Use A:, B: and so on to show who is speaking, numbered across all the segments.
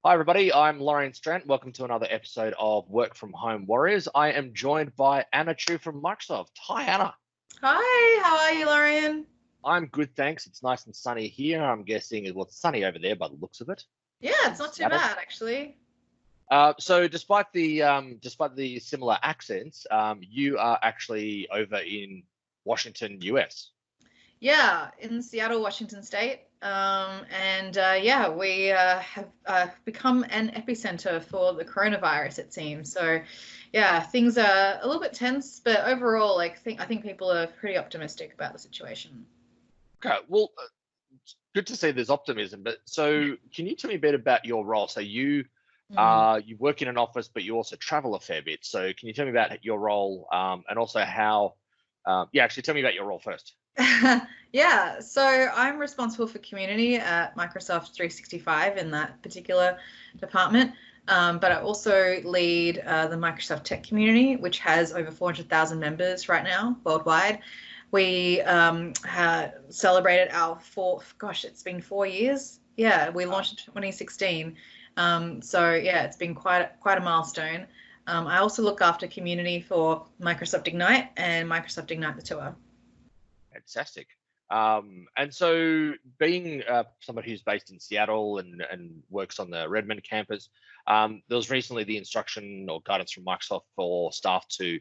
A: Hi, everybody. I'm Loryan Strant. Welcome to another episode of Work From Home Warriors. I am joined by Anna Chu from Microsoft. Hi, Anna.
B: Hi, how are you, Loryan?
A: I'm good, thanks. It's nice and sunny here. I'm guessing it's sunny over there by the looks of it.
B: Yeah, it's not too bad, actually.
A: So despite the similar accents, you are actually over in Washington, US.
B: Yeah, in Seattle, Washington State. We have become an epicenter for the coronavirus, it seems. So, yeah, things are a little bit tense, but overall, I think people are pretty optimistic about the situation.
A: Okay, well, it's good to see there's optimism. But so, can you tell me a bit about your role? So you work in an office, but you also travel a fair bit. So can you tell me about your role and also how? Actually, tell me about your role first.
B: Yeah, so I'm responsible for community at Microsoft 365 in that particular department. But I also lead the Microsoft Tech community, which has over 400,000 members right now worldwide. We celebrated our it's been 4 years. Yeah, we launched in 2016. It's been quite a milestone. I also look after community for Microsoft Ignite and Microsoft Ignite the Tour.
A: Fantastic. And so being somebody who's based in Seattle and works on the Redmond campus, there was recently the instruction or guidance from Microsoft for staff to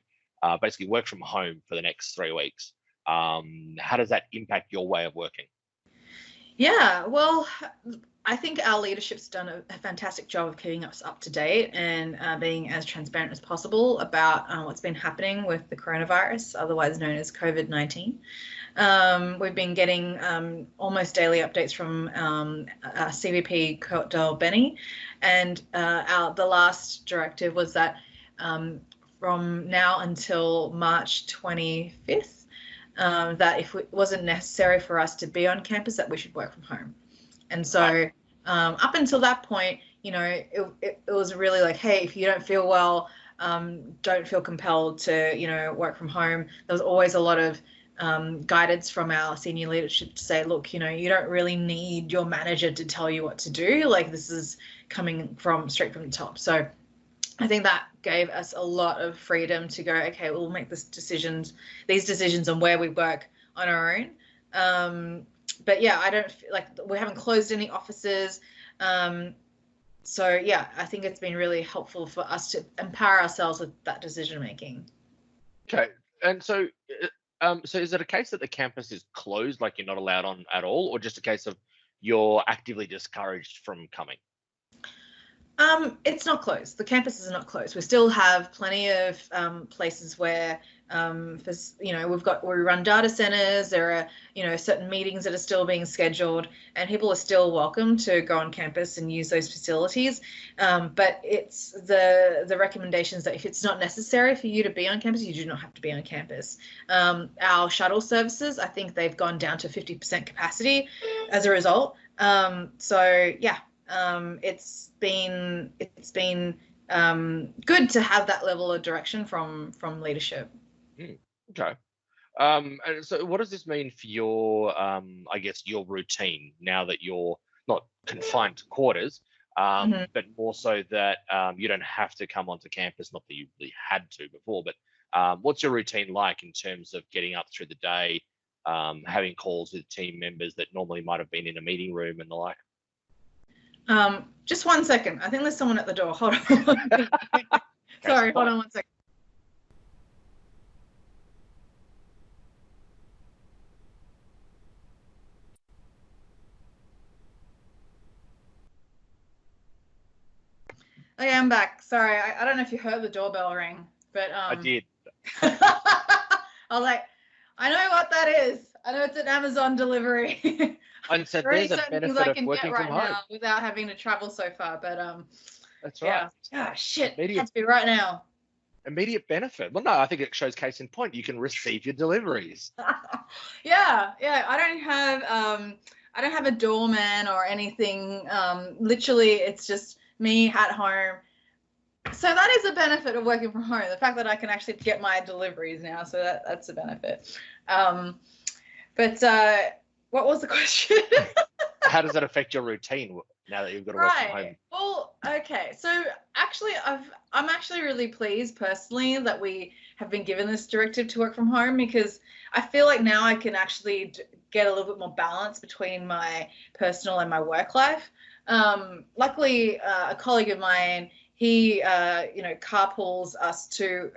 A: basically work from home for the next 3 weeks. How does that impact your way of working?
B: Yeah, well, I think our leadership's done a fantastic job of keeping us up to date and being as transparent as possible about what's been happening with the coronavirus, otherwise known as COVID-19. We've been getting almost daily updates from CVP Del Benny, and the last directive was that from now until March 25th, that if it wasn't necessary for us to be on campus, that we should work from home. And so up until that point, it was really like, hey, if you don't feel well, don't feel compelled to, work from home. There was always a lot of guidance from our senior leadership to say, look, you don't really need your manager to tell you what to do. Like, this is coming straight from the top. So I think that gave us a lot of freedom to go, okay, we'll make these decisions on where we work on our own. But yeah, I don't feel like we haven't closed any offices. I think it's been really helpful for us to empower ourselves with that decision making.
A: Okay, and so is it a case that the campus is closed, like you're not allowed on at all, or just a case of you're actively discouraged from coming?
B: It's not closed. The campus is not closed. We still have plenty of places where, we run data centers. There are, certain meetings that are still being scheduled, and people are still welcome to go on campus and use those facilities. But it's the recommendations that if it's not necessary for you to be on campus, you do not have to be on campus. Our shuttle services, I think they've gone down to 50% capacity as a result. It's been good to have that level of direction from leadership.
A: Okay. And so what does this mean for your, your routine now that you're not confined to quarters, but more so that you don't have to come onto campus, not that you really had to before, but what's your routine like in terms of getting up through the day, having calls with team members that normally might have been in a meeting room and the like?
B: Just 1 second. I think there's someone at the door. Hold on. Sorry, hold on 1 second. Okay, I'm back. Sorry, I don't know if you heard the doorbell ring, but
A: I did.
B: I was like, I know what that is. I know it's an Amazon delivery.
A: And so there's a benefit of working from home
B: now without having to travel so far. But
A: that's right.
B: Yeah, shit. It has to be right now.
A: Immediate benefit. Well, no, I think it shows case in point. You can receive your deliveries.
B: Yeah. I don't have a doorman or anything. Literally, it's just me at home. So that is a benefit of working from home. The fact that I can actually get my deliveries now. So that's a benefit. What was the question?
A: How does that affect your routine now that you've got to work from home?
B: Well, okay. So actually, I'm actually really pleased personally that we have been given this directive to work from home, because I feel like now I can actually get a little bit more balance between my personal and my work life. Luckily, a colleague of mine, he carpools us to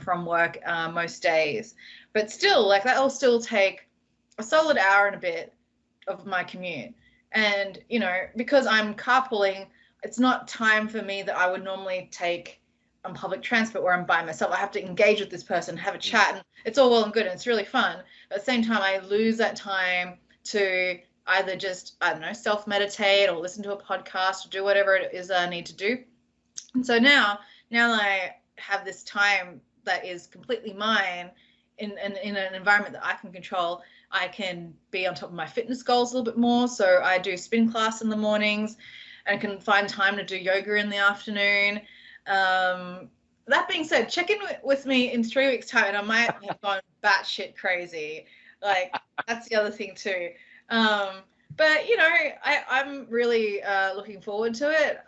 B: from work most days, but still, like, that'll still take a solid hour and a bit of my commute. And because I'm carpooling, it's not time for me that I would normally take on public transport where I'm by myself. I have to engage with this person, have a chat, and it's all well and good, and it's really fun. But at the same time, I lose that time to either just, I don't know, self-meditate or listen to a podcast or do whatever it is I need to do. And so now that I have this time that is completely mine in an environment that I can control, I can be on top of my fitness goals a little bit more. So I do spin class in the mornings, and can find time to do yoga in the afternoon. That being said, check in with me in 3 weeks' time, and I might have gone batshit crazy. Like, that's the other thing too. But I'm really looking forward to it.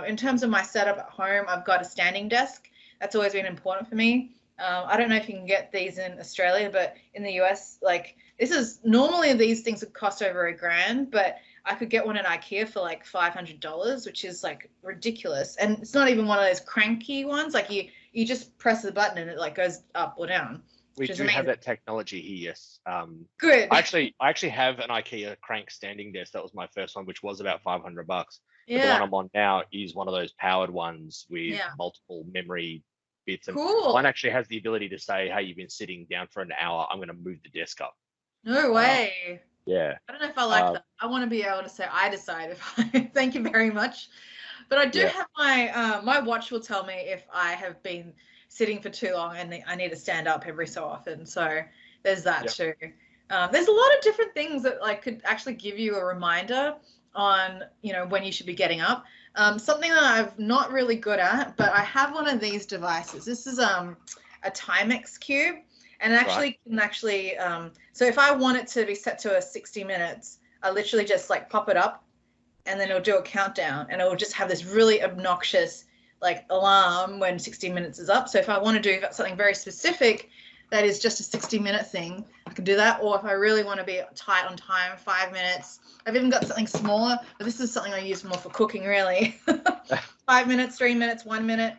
B: In terms of my setup at home, I've got a standing desk. That's always been important for me. I don't know if you can get these in Australia, but in the US, like, normally these things would cost over $1,000, but I could get one at IKEA for like $500, which is like ridiculous. And it's not even one of those cranky ones. Like, you just press the button and it like goes up or down.
A: We do have that technology here, yes.
B: Good.
A: I actually have an IKEA crank standing desk. That was my first one, which was about $500.
B: Yeah.
A: But the one I'm on now is one of those powered ones with multiple memory bits. And
B: cool.
A: one actually has the ability to say, hey, you've been sitting down for an hour. I'm going to move the desk up.
B: No way.
A: Yeah.
B: I don't know if I like that. I want to be able to say, I decide if I, thank you very much. But I do have my watch will tell me if I have been sitting for too long and I need to stand up every so often. So there's that too. There's a lot of different things that like could actually give you a reminder on, when you should be getting up. Something that I'm not really good at, but I have one of these devices. This is a Timex cube. And so if I want it to be set to a 60 minutes, I literally just like pop it up, and then it'll do a countdown, and it'll just have this really obnoxious like alarm when 60 minutes is up. So if I want to do something very specific that is just a 60-minute thing, I can do that. Or if I really want to be tight on time, 5 minutes. I've even got something smaller, but this is something I use more for cooking, really. 5 minutes, 3 minutes, 1 minute.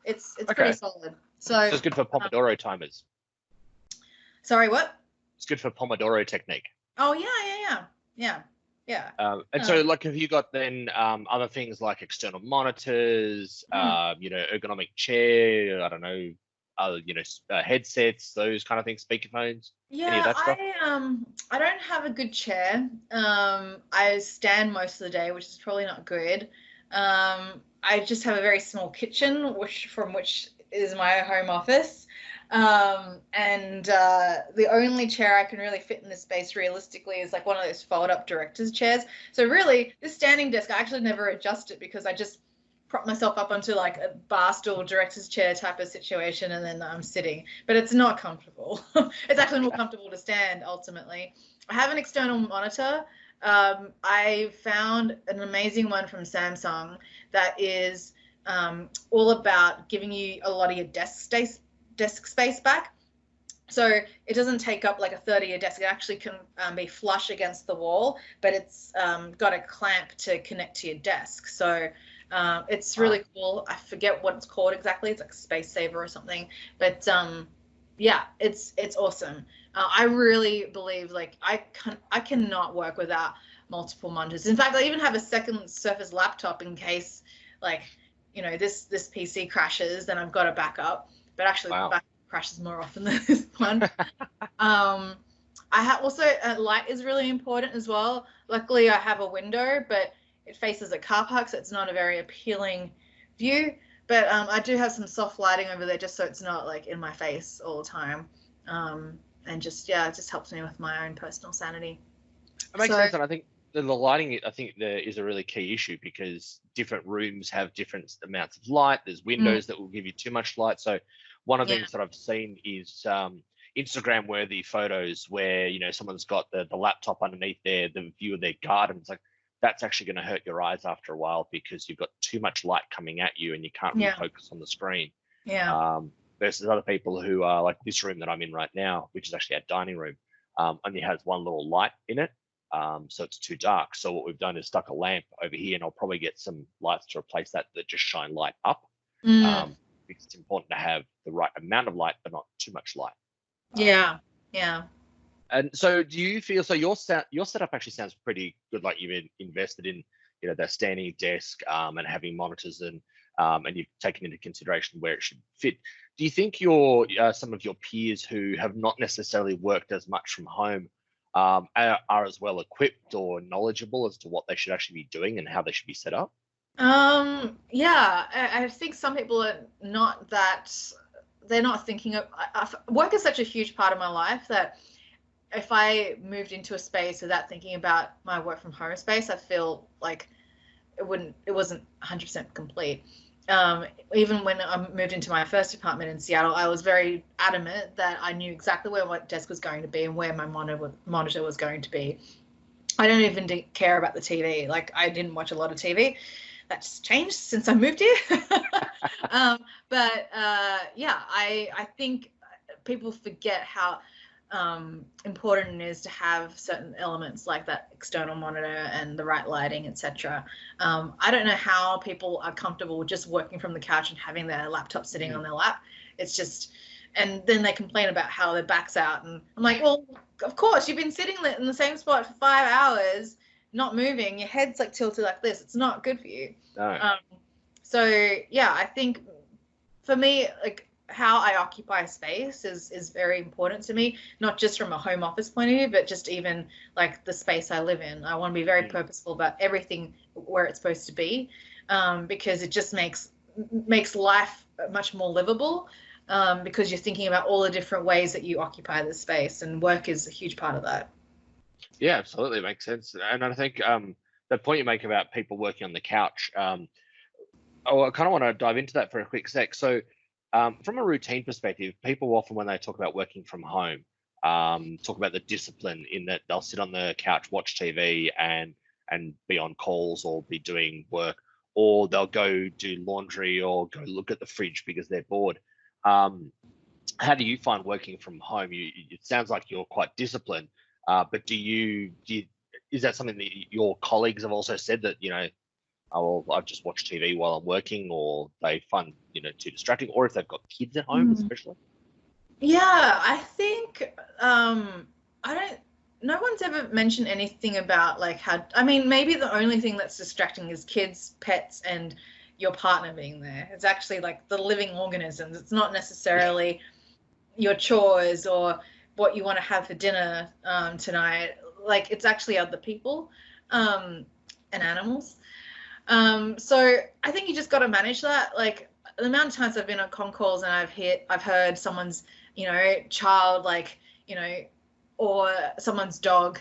B: It's pretty solid. So
A: it's good for Pomodoro timers.
B: Sorry, what?
A: It's good for Pomodoro technique.
B: Oh, yeah.
A: And so, like, have you got then other things like external monitors, ergonomic chair, I don't know, headsets, those kind of things, speakerphones?
B: Yeah,
A: any of that stuff?
B: I don't have a good chair. I stand most of the day, which is probably not good. I just have a very small kitchen, which is my home office. And the only chair I can really fit in this space realistically is like one of those fold-up director's chairs. So really, this standing desk, I actually never adjust it because I just prop myself up onto like a bar stool director's chair type of situation, and then I'm sitting. But it's not comfortable. It's actually more comfortable to stand ultimately. I have an external monitor. I found an amazing one from Samsung that is all about giving you a lot of your desk space back. So it doesn't take up like a third of your desk. It actually can be flush against the wall, but it's got a clamp to connect to your desk. So it's really cool. I forget what it's called exactly. It's like Space Saver or something. But it's awesome. I really believe like I cannot work without multiple monitors. In fact, I even have a second Surface laptop in case like this PC crashes, then I've got a backup. But actually, backup crashes more often than this one. I have also light is really important as well. Luckily, I have a window, but it faces a car park, so it's not a very appealing view. But I do have some soft lighting over there, just so it's not like in my face all the time. And just it just helps me with my own personal sanity.
A: It makes sense, and I think the lighting, there is a really key issue because different rooms have different amounts of light. There's windows that will give you too much light. So one of the things that I've seen is Instagram-worthy photos where someone's got the laptop underneath the view of their garden. It's like, that's actually going to hurt your eyes after a while because you've got too much light coming at you and you can't really focus on the screen.
B: Yeah.
A: Versus other people who are like this room that I'm in right now, which is actually our dining room, only has one little light in it. So it's too dark. So what we've done is stuck a lamp over here, and I'll probably get some lights to replace that just shine light up. Because it's important to have the right amount of light, but not too much light.
B: Yeah.
A: And so do you feel, so your setup actually sounds pretty good, like you've invested in, that standing desk and having monitors and you've taken into consideration where it should fit. Do you think some of your peers who have not necessarily worked as much from home are as well equipped or knowledgeable as to what they should actually be doing and how they should be set up?
B: Yeah, I think some people are not that, they're not thinking of, work is such a huge part of my life that if I moved into a space without thinking about my work from home space, I feel like it wasn't 100% complete. Even when I moved into my first apartment in Seattle, I was very adamant that I knew exactly where my desk was going to be and where my monitor was going to be. I don't even care about the TV. Like, I didn't watch a lot of TV. That's changed since I moved here. Yeah, I think people forget how important it is to have certain elements like that external monitor and the right lighting, etc. I don't know how people are comfortable just working from the couch and having their laptop sitting on their lap. It's just, and then they complain about how their back's out, and I'm like, well, of course, you've been sitting in the same spot for 5 hours, not moving. Your head's like tilted like this. It's not good for you.
A: No.
B: So yeah, I think for me, like, how I occupy space is very important to me, not just from a home office point of view, but just even like the space I live in. I want to be very purposeful about everything where it's supposed to be, because it just makes life much more livable, because you're thinking about all the different ways that you occupy the space, and work is a huge part of that.
A: Yeah, absolutely, it makes sense. And I think the point you make about people working on the couch, I kind of want to dive into that for a quick sec. So from a routine perspective, people often, when they talk about working from home, talk about the discipline in that they'll sit on the couch, watch TV and be on calls or be doing work, or they'll go do laundry or go look at the fridge because they're bored. How do you find working from home? It sounds like you're quite disciplined, but is that something that your colleagues have also said that, oh, well, I've just watched TV while I'm working, or they find, too distracting, or if they've got kids at home, especially?
B: Yeah, I think, no one's ever mentioned anything about like maybe the only thing that's distracting is kids, pets, and your partner being there. It's actually like the living organisms. It's not necessarily your chores or what you want to have for dinner tonight. Like, it's actually other people and animals. So I think you just got to manage that. Like, the amount of times I've been on con calls and I've heard someone's, child, like, or someone's dog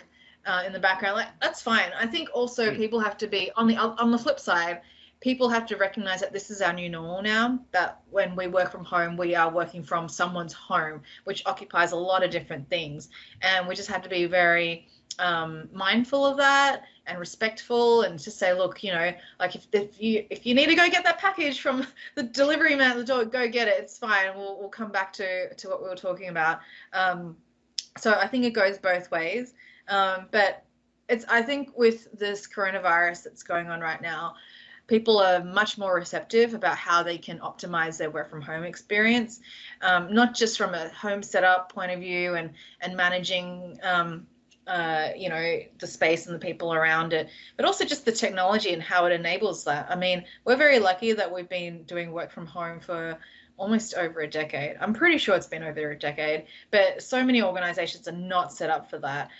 B: in the background. Like, that's fine. I think also people have to be on the flip side. People have to recognize that this is our new normal now, that when we work from home, we are working from someone's home, which occupies a lot of different things. And we just have to be very mindful of that and respectful, and just say, look, like, if you need to go get that package from the delivery man at the door, go get it. It's fine. We'll come back to what we were talking about. So I think it goes both ways. But I think with this coronavirus that's going on right now, people are much more receptive about how they can optimize their work from home experience, not just from a home setup point of view and managing the space and the people around it, but also just the technology and how it enables that. I mean, we're very lucky that we've been doing work from home for almost over a decade. I'm pretty sure it's been over a decade, but so many organizations are not set up for that.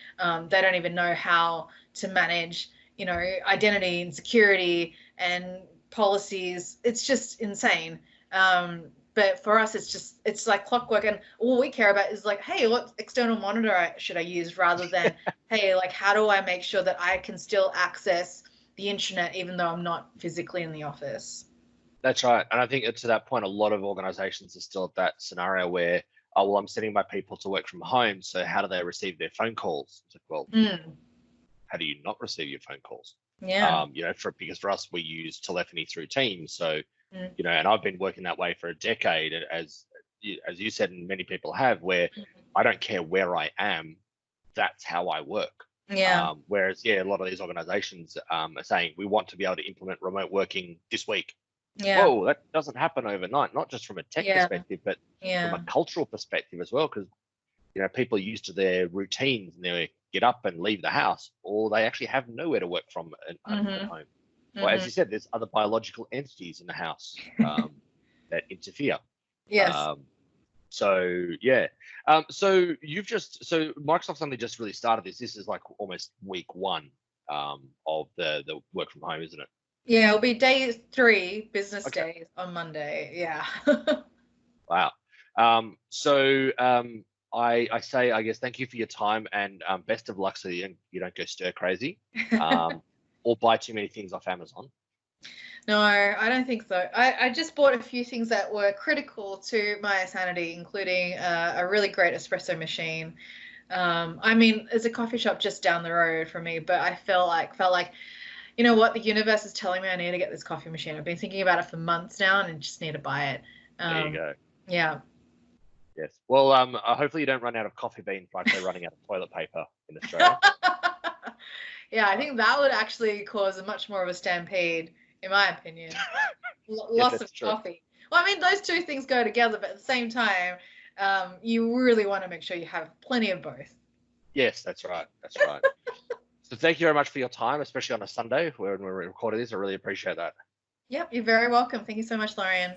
B: They don't even know how to manage, identity and security and policies. It's just insane. But for us, it's like clockwork, and all we care about is like, hey, what external monitor should I use, rather than, hey, like, how do I make sure that I can still access the internet even though I'm not physically in the office?
A: That's right. And I think to that point, a lot of organizations are still at that scenario where, oh, well, I'm sending my people to work from home, so how do they receive their phone calls? It's like, well, how do you not receive your phone calls?
B: Yeah.
A: Because for us, we use telephony through Teams. So,
B: Mm.
A: and I've been working that way for a decade, as you said, and many people have, where I don't care where I am, that's how I work.
B: Yeah.
A: Whereas, a lot of these organizations are saying we want to be able to implement remote working this week.
B: Yeah.
A: Whoa, that doesn't happen overnight, not just from a tech perspective, but from a cultural perspective as well, because people are used to their routines and they get up and leave the house, or they actually have nowhere to work from at home. Or as you said, there's other biological entities in the house that interfere.
B: Yes.
A: So Microsoft's only just really started this. This is like almost week 1 of the work from home, isn't it?
B: Yeah, it'll be day 3, business days on Monday. Yeah.
A: Wow. I say, I guess, thank you for your time, and best of luck so you don't go stir crazy or buy too many things off Amazon.
B: No, I don't think so. I just bought a few things that were critical to my sanity, including a really great espresso machine. I mean, there's a coffee shop just down the road from me, but I felt like, you know what, the universe is telling me I need to get this coffee machine. I've been thinking about it for months now, and I just need to buy it.
A: There you go.
B: Yeah.
A: Yes. Well, hopefully you don't run out of coffee beans like they're running out of toilet paper in Australia.
B: Yeah, I think that would actually cause much more of a stampede, in my opinion. Loss of coffee. Well, I mean, those two things go together, but at the same time, you really want to make sure you have plenty of both.
A: Yes, that's right. That's right. So thank you very much for your time, especially on a Sunday when we're recording this. I really appreciate that.
B: Yep, you're very welcome. Thank you so much, Loryan.